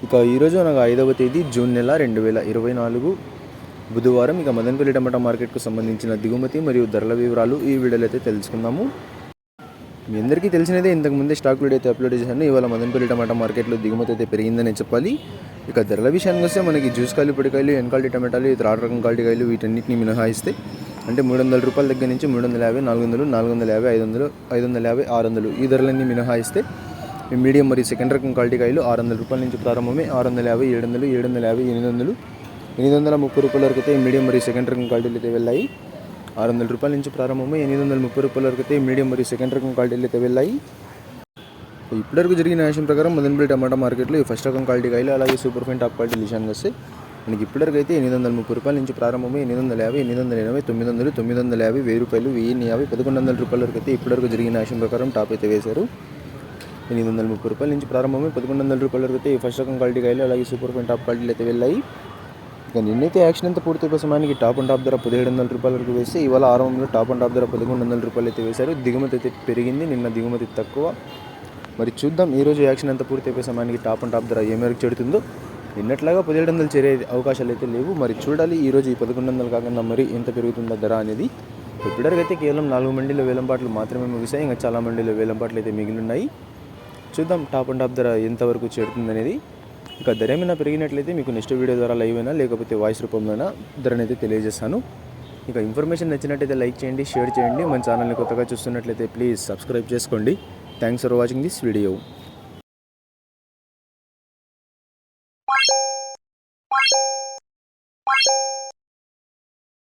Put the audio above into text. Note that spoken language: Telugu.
ఇక ఈరోజు మనకు 5వ తేదీ జూన్ నెల 2024 బుధవారం. ఇక మదనపల్లి టమాటా మార్కెట్కు సంబంధించిన దిగుమతి మరియు ధరల వివరాలు ఈ వీడియోలో అయితే తెలుసుకుందాము. మీ అందరికీ తెలిసినదే, ఇంతకుముందే స్టాక్ వీడియో అయితే అప్లోడ్ చేశాను. ఇవాళ మదనపల్లి టమాటా మార్కెట్లో దిగుమతి అయితే పెరిగిందని చెప్పాలి. ఇక ధరల విషయానికి వస్తే మనకి జ్యూస్ కాయలు, పొడికాయలు, ఎన్ క్వాలిటీ టమాటాలు, థర్డ్ రకం క్వాలిటీ కాయలు వీటన్నిటిని మినహాయిస్తే అంటే 300 రూపాయల దగ్గర నుంచి 350, 400, 450, 500, 550, 600 ఈ ధరలన్నీ మినహాయిస్తే మీడియం మరియు సెకండ్ రకం క్వాలిటీ కాయలు 600 రూపాయల నుంచి ప్రారంభమే 650, 700, 750, 800, 830 రూపాయల వరకు అయితే మీడియం మరియు సెకండ్ రకం క్వాలిటీలు అయితే వెళ్ళాయి. 600 రూపాయల నుంచి ప్రారంభమై 830 రూపాయల వరకు అయితే మీడియం మరియు సెకండ్ రకం క్వాలిటీలు అయితే వెళ్ళాయి. ఇప్పటివరకు జరిగిన యాక్షన్ ప్రకారం మదనపల్లి టమాటా మార్కెట్లో ఫస్ట్ రకం క్వాలిటీ కాయలు అలాగే సూపర్ ఫైన్ టాప్ క్వాలిటీ విషయానికి వస్తే మనకి ఇప్పటివరకు అయితే 830 రూపాయల నుంచి ప్రారంభమై 850, 880, 900, 950, 1000 రూపాయలు, 1050, 1100 రూపాయల వరకు అయితే ఇప్పటివరకు జరిగిన యాక్షన్ ప్రకారం టాప్ అయితే వేశారు. 830 రూపాయల నుంచి ప్రారంభమై 1100 రూపాయల వరకు అయితే ఫస్ట్ రకం క్వాలిటీ కాయలు అలాగే సూపర్ ఫైన్ టాప్ క్వాలిటీలు అయితే వెళ్ళాయి. ఇక నిన్నైతే యాక్షన్ అంతా పూర్తి సమయానికి టాప్ అండ్ టాప్ ధర 1700 రూపాయల వరకు వేస్తే ఇవాళ ఆరంభంలో టాప్ అండ్ టాప్ ధర 1100 రూపాయలు అయితే వేశారు. దిగుమతి అయితే పెరిగింది, నిన్న దిగుమతి తక్కువ. మరి చూద్దాం ఈరోజు యాక్షన్ అంతా పూర్తి సమయానికి టాప్ అండ్ టాప్ ధర ఏ మేరకు చెడుతుందో. నిన్నట్లాగా 1700 చేరే అవకాశాలు అయితే లేవు. మరి చూడాలి ఈరోజు ఈ 1100 కాకుండా మరి ఎంత పెరుగుతుందో ధర అనేది. ఇప్పటివరకు అయితే కేవలం 4 మండీల వేలంపాట్లు మాత్రమే ముగిశాయి. ఇంకా చాలా మండీల వేలంపాట్లు అయితే మిగిలి ఉన్నాయి. చూద్దాం టాప్ అండ్ టాప్ ధర ఎంతవరకు చేరుతుంది అనేది. ఇక ధర ఏమైనా పెరిగినట్లయితే మీకు నెక్స్ట్ వీడియో ద్వారా లైవ్ అయినా లేకపోతే వాయిస్ రూపంలోనా ధరని అయితే తెలియజేస్తాను. ఇక ఇన్ఫర్మేషన్ నచ్చినట్టయితే లైక్ చేయండి, షేర్ చేయండి. మన ఛానల్ని కొత్తగా చూస్తున్నట్లయితే ప్లీజ్ సబ్స్క్రైబ్ చేసుకోండి. Thanks for watching this video.